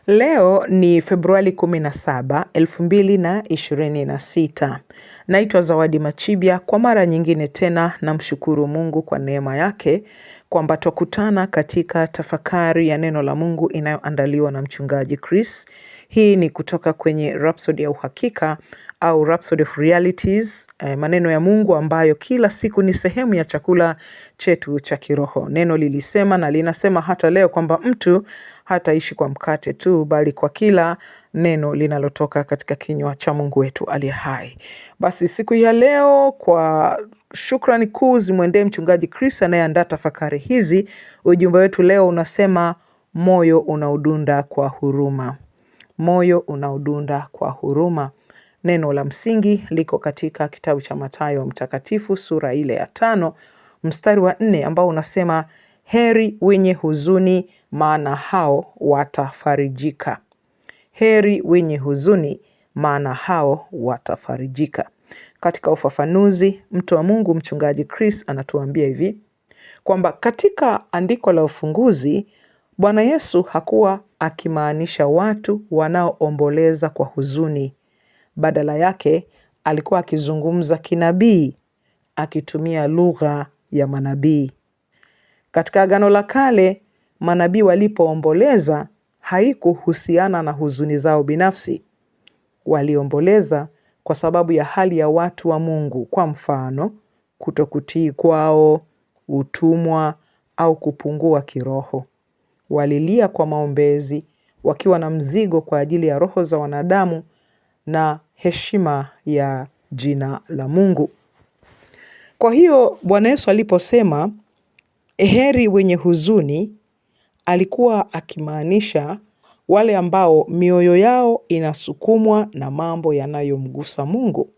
Leo ni Februari 17, 2026. Naitwa Zawadi Machibia. Kwa mara nyingine tena namshukuru Mungu kwa neema yake kwamba twakutana katika tafakari ya neno la Mungu inayoandaliwa na mchungaji Chris. Hii ni kutoka kwenye Rhapsody ya Uhakika au Rhapsody of Realities, maneno ya Mungu ambayo kila siku ni sehemu ya chakula chetu cha kiroho. Neno lilisema na linasema hata leo kwamba mtu hataishi kwa mkate tu bali kwa kila neno linalotoka katika kinywa cha Mungu wetu aliye hai. Basi siku ya leo, kwa shukrani kuu zimwendee mchungaji Chris anayeandaa tafakari hizi, ujumbe wetu leo unasema moyo unaodunda kwa huruma. Moyo unaodunda kwa huruma. Neno la msingi liko katika kitabu cha Mathayo mtakatifu sura ile ya 5 mstari wa 4 ambao unasema, heri wenye huzuni maana hao watafarijika. Heri wenye huzuni maana hao watafarijika. Katika ufafanuzi, mtu wa Mungu mchungaji Chris anatuambia hivi kwamba katika andiko la ufunguzi, Bwana Yesu hakuwa akimaanisha watu wanaoomboleza kwa huzuni. Badala yake alikuwa akizungumza kinabii, akitumia lugha ya manabii. Katika Agano la Kale, manabii walipoomboleza haikuhusiana na huzuni zao binafsi. Waliomboleza kwa sababu ya hali ya watu wa Mungu, kwa mfano, kutokutii kwao, utumwa au kupungua kiroho. Walilia kwa maombezi, wakiwa na mzigo kwa ajili ya roho za wanadamu na heshima ya jina la Mungu. Kwa hiyo Bwana Yesu aliposema heri wenye huzuni, alikuwa akimaanisha wale ambao mioyo yao inasukumwa na mambo yanayomgusa Mungu.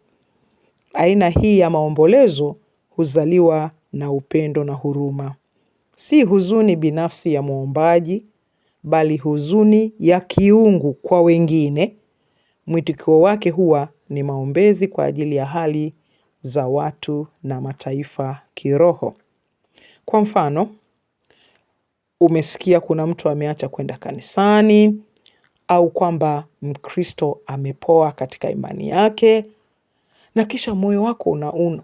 Aina hii ya maombolezo huzaliwa na upendo na huruma. Si huzuni binafsi ya muombaji, bali huzuni ya kiungu kwa wengine. Mwitikio wake huwa ni maombezi kwa ajili ya hali za watu na mataifa kiroho. Kwa mfano, umesikia kuna mtu ameacha kwenda kanisani, au kwamba Mkristo amepoa katika imani yake, na kisha moyo wako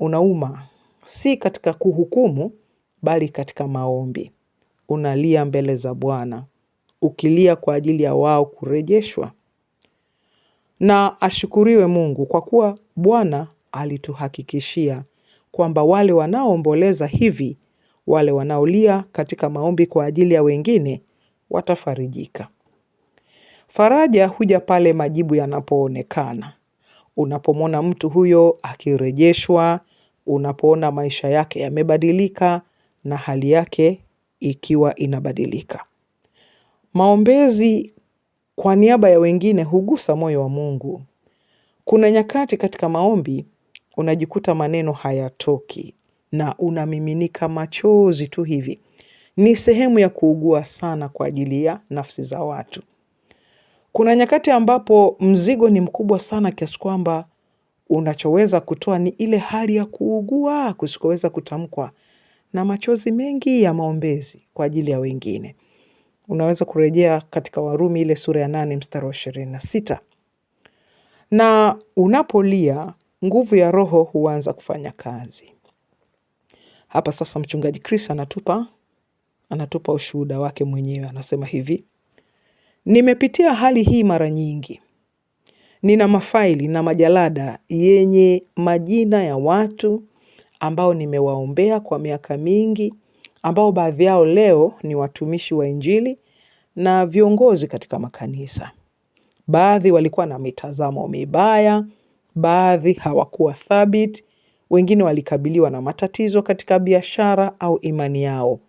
unauma, si katika kuhukumu, bali katika maombi. Unalia mbele za Bwana, ukilia kwa ajili ya wao kurejeshwa. Na ashukuriwe Mungu kwa kuwa Bwana alituhakikishia kwamba wale wanaoomboleza hivi, wale wanaolia katika maombi kwa ajili ya wengine, watafarijika. Faraja huja pale majibu yanapoonekana. Unapomwona mtu huyo akirejeshwa, unapoona maisha yake yamebadilika na hali yake ikiwa inabadilika. Maombezi kwa niaba ya wengine hugusa moyo wa Mungu. Kuna nyakati katika maombi unajikuta maneno hayatoki na unamiminika machozi tu hivi. Ni sehemu ya kuugua sana kwa ajili ya nafsi za watu. Kuna nyakati ambapo mzigo ni mkubwa sana kiasi kwamba unachoweza kutoa ni ile hali ya kuugua kusikoweza kutamkwa na machozi mengi ya maombezi kwa ajili ya wengine. Unaweza kurejea katika Warumi ile sura ya 8 mstari wa 26. Na unapolia, nguvu ya Roho huanza kufanya kazi. Hapa sasa mchungaji Chris anatupa ushuhuda wake mwenyewe. Anasema hivi: nimepitia hali hii mara nyingi. Nina mafaili na majalada yenye majina ya watu ambao nimewaombea kwa miaka mingi, ambao baadhi yao leo ni watumishi wa Injili na viongozi katika makanisa. Baadhi walikuwa na mitazamo mibaya, baadhi hawakuwa thabiti, wengine walikabiliwa na matatizo katika biashara au imani yao.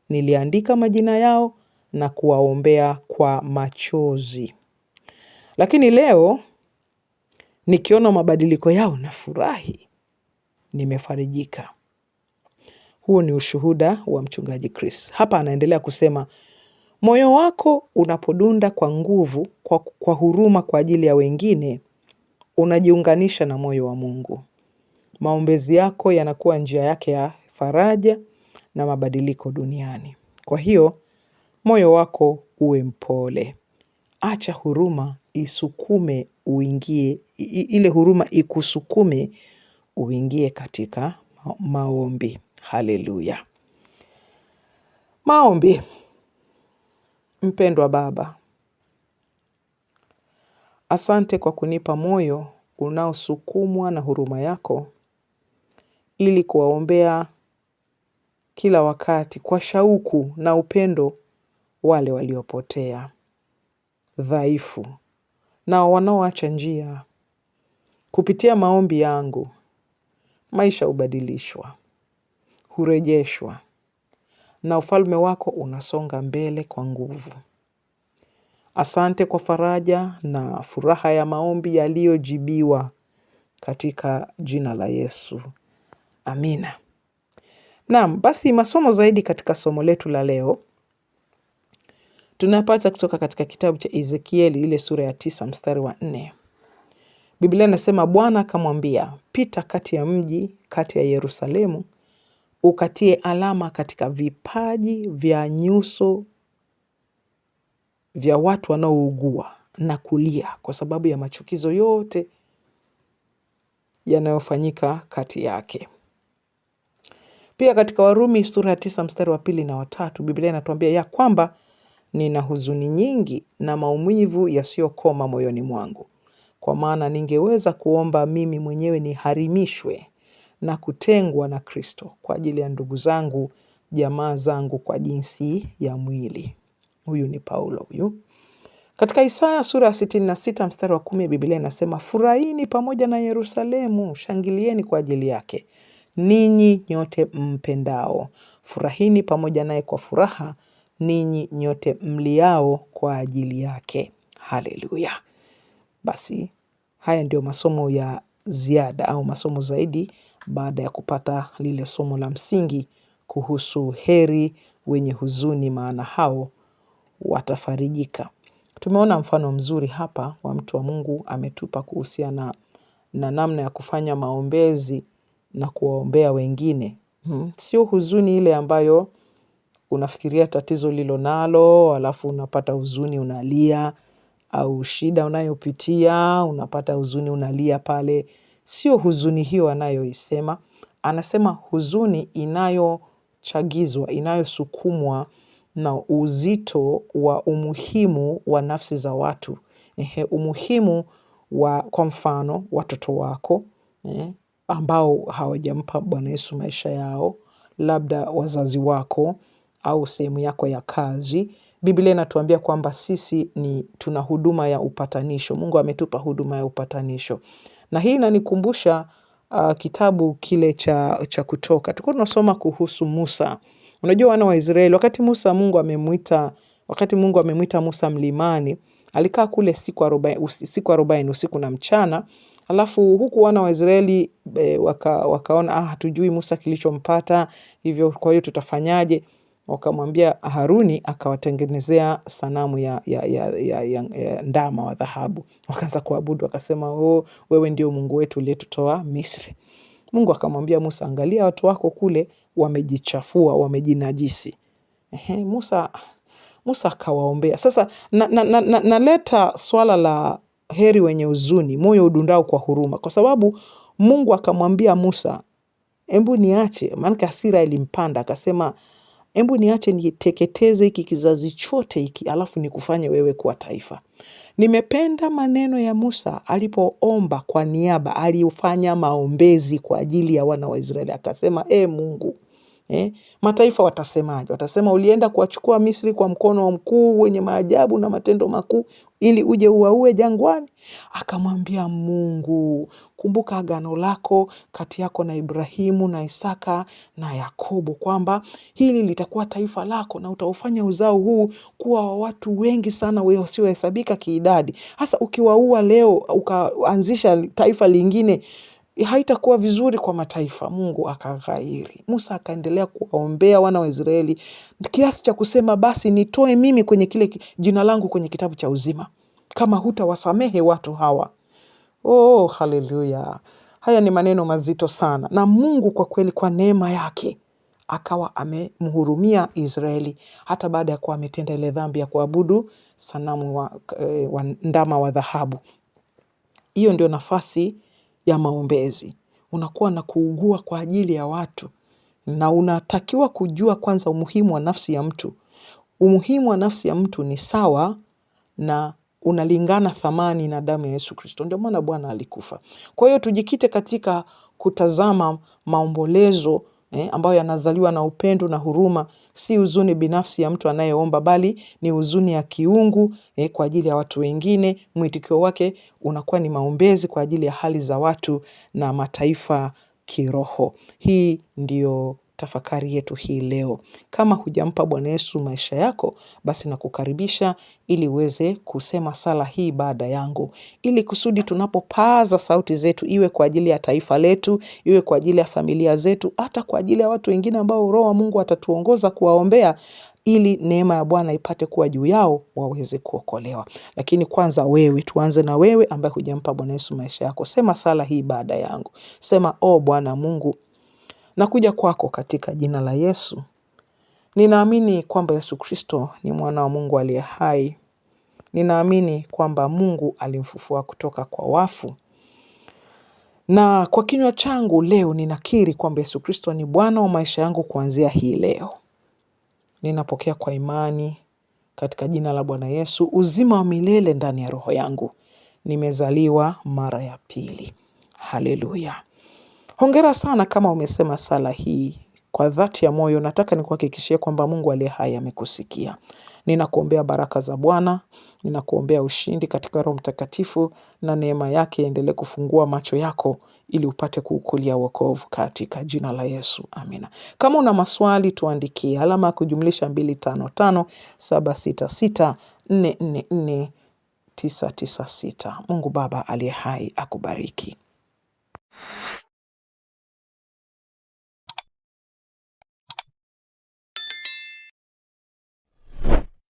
Niliandika majina yao na kuwaombea kwa machozi. Lakini leo nikiona mabadiliko yao nafurahi, nimefarijika. Huo ni ushuhuda wa mchungaji Chris. Hapa anaendelea kusema, moyo wako unapodunda kwa nguvu, kwa huruma kwa ajili ya wengine, unajiunganisha na moyo wa Mungu. Maombezi yako yanakuwa njia yake ya faraja na mabadiliko duniani. Kwa hiyo, moyo wako uwe mpole. acha huruma isukume uingie, ile huruma ikusukume uingie katika maombi. Haleluya. Maombi. Mpendwa Baba, asante kwa kunipa moyo unaosukumwa na huruma yako ili kuwaombea kila wakati kwa shauku na upendo wale waliopotea, dhaifu na wanaoacha njia. Kupitia maombi yangu, maisha hubadilishwa, hurejeshwa na ufalme wako unasonga mbele kwa nguvu. Asante kwa faraja na furaha ya maombi yaliyojibiwa katika jina la Yesu. Amina. Naam, basi masomo zaidi katika somo letu la leo tunapata kutoka katika kitabu cha Ezekieli ile sura ya 9 mstari wa 4. Biblia inasema, Bwana akamwambia, pita kati ya mji, kati ya Yerusalemu, ukatie alama katika vipaji vya nyuso vya watu wanaougua na kulia kwa sababu ya machukizo yote yanayofanyika kati yake. Pia katika Warumi sura ya 9 mstari wa 2 na wa 3, Biblia inatuambia ya kwamba nina huzuni nyingi na maumivu yasiyokoma moyoni mwangu, kwa maana ningeweza kuomba mimi mwenyewe niharimishwe na kutengwa na Kristo kwa ajili ya ndugu zangu, jamaa zangu kwa jinsi ya mwili. Huyu ni Paulo huyu. Katika Isaya sura ya 66 mstari wa 10, Biblia inasema, furahini pamoja na Yerusalemu, shangilieni kwa ajili yake, ninyi nyote mpendao. Furahini pamoja naye kwa furaha, ninyi nyote mliao kwa ajili yake. Haleluya. Basi haya ndio masomo ya ziada au masomo zaidi baada ya kupata lile somo la msingi kuhusu heri wenye huzuni, maana hao watafarijika. Tumeona mfano mzuri hapa wa mtu wa Mungu ametupa kuhusiana na namna ya kufanya maombezi na kuwaombea wengine. Sio huzuni ile ambayo unafikiria tatizo lilo nalo, alafu unapata huzuni unalia, au shida unayopitia, unapata huzuni unalia pale. Sio huzuni hiyo anayoisema. Anasema huzuni inayochagizwa, inayosukumwa na uzito wa umuhimu wa nafsi za watu. Umuhimu wa, kwa mfano, watoto wako ambao hawajampa Bwana Yesu maisha yao, labda wazazi wako au sehemu yako ya kazi. Biblia inatuambia kwamba sisi tuna huduma ya upatanisho. Mungu ametupa huduma ya upatanisho. Na hii inanikumbusha kitabu kile cha Kutoka. Tulikuwa tunasoma kuhusu Musa. Unajua wana wa Israeli, wakati Mungu amemwita Musa mlimani, alikaa kule siku 40 usiku na mchana. Alafu huku wana wa Israeli wakaona hatujui Musa kilichompata, hivyo kwa hiyo tutafanyaje? Wakamwambia Haruni akawatengenezea sanamu ya ndama wa dhahabu. Wakaanza kuabudu, wakasema, wewe ndio Mungu wetu uliyetutoa Misri. Mungu akamwambia Musa, angalia watu wako kule wamejichafua, wamejinajisi. Musa akawaombea. Sasa naleta swala la heri wenye huzuni, moyo udundao kwa huruma, kwa sababu Mungu akamwambia Musa, embu niache, maana hasira ilimpanda, akasema, embu niache niteketeze hiki kizazi chote hiki, alafu nikufanye wewe kuwa taifa. Nimependa maneno ya Musa alipoomba kwa niaba, alifanya maombezi kwa ajili ya wana wa Israeli. Akasema, Mungu, mataifa watasemaje? Watasema ulienda kuwachukua Misri kwa mkono wa mkuu wenye maajabu na matendo makuu ili uje uwaue jangwani? Akamwambia Mungu, kumbuka agano lako kati yako na Ibrahimu na Isaka na Yakobo, kwamba hili litakuwa taifa lako na utaufanya uzao huu kuwa wa watu wengi sana wasiohesabika kiidadi. Hasa ukiwaua leo ukaanzisha taifa lingine, haitakuwa vizuri kwa mataifa. Mungu akaghairi. Musa akaendelea kuwaombea wana wa Israeli kiasi cha kusema, basi nitoe mimi kwenye kile jina langu kwenye kitabu cha uzima kama hutawasamehe watu hawa. Haleluya. Haya ni maneno mazito sana. Na Mungu kwa kweli kwa neema yake akawa amemhurumia Israeli hata baada ya kuwa ametenda ile dhambi ya kuabudu sanamu wa ndama wa dhahabu. Hiyo ndio nafasi ya maombezi. Unakuwa na kuugua kwa ajili ya watu, na unatakiwa kujua kwanza umuhimu wa nafsi ya mtu. Umuhimu wa nafsi ya mtu ni sawa na unalingana thamani na damu ya Yesu Kristo. Ndio maana Bwana alikufa. Kwa hiyo tujikite katika kutazama maombolezo ambayo yanazaliwa na upendo na huruma, si huzuni binafsi ya mtu anayeomba, bali ni huzuni ya kiungu kwa ajili ya watu wengine. Mwitikio wake unakuwa ni maombezi kwa ajili ya hali za watu na mataifa kiroho. Hii ndio tafakari yetu hii leo. Kama hujampa Bwana Yesu maisha yako, basi nakukaribisha ili uweze kusema sala hii baada yangu, ili kusudi tunapopaza sauti zetu, iwe kwa ajili ya taifa letu, iwe kwa ajili ya familia zetu, hata kwa ajili ya watu wengine ambao Roho wa Mungu atatuongoza kuwaombea, ili neema ya Bwana ipate kuwa juu yao, waweze kuokolewa. Lakini kwanza wewe, tuanze na wewe ambaye hujampa Bwana Yesu maisha yako. Sema sala hii baada yangu. Sema: O Bwana Mungu, nakuja kwako katika jina la Yesu. Ninaamini kwamba Yesu Kristo ni mwana wa Mungu aliye hai. Ninaamini kwamba Mungu alimfufua kutoka kwa wafu. Na kwa kinywa changu leo ninakiri kwamba Yesu Kristo ni Bwana wa maisha yangu kuanzia hii leo. Ninapokea kwa imani katika jina la Bwana Yesu uzima wa milele ndani ya roho yangu. Nimezaliwa mara ya pili. Haleluya. Hongera sana kama umesema sala hii kwa dhati ya moyo. Nataka nikuhakikishie kwamba Mungu aliye hai amekusikia. Ninakuombea baraka za Bwana, ninakuombea ushindi katika Roho Mtakatifu, na neema yake iendelee kufungua macho yako ili upate kuukulia wokovu katika jina la Yesu. Amina. Kama una maswali tuandikie alama ya kujumlisha 255 766 444 996. Mungu Baba aliye hai akubariki.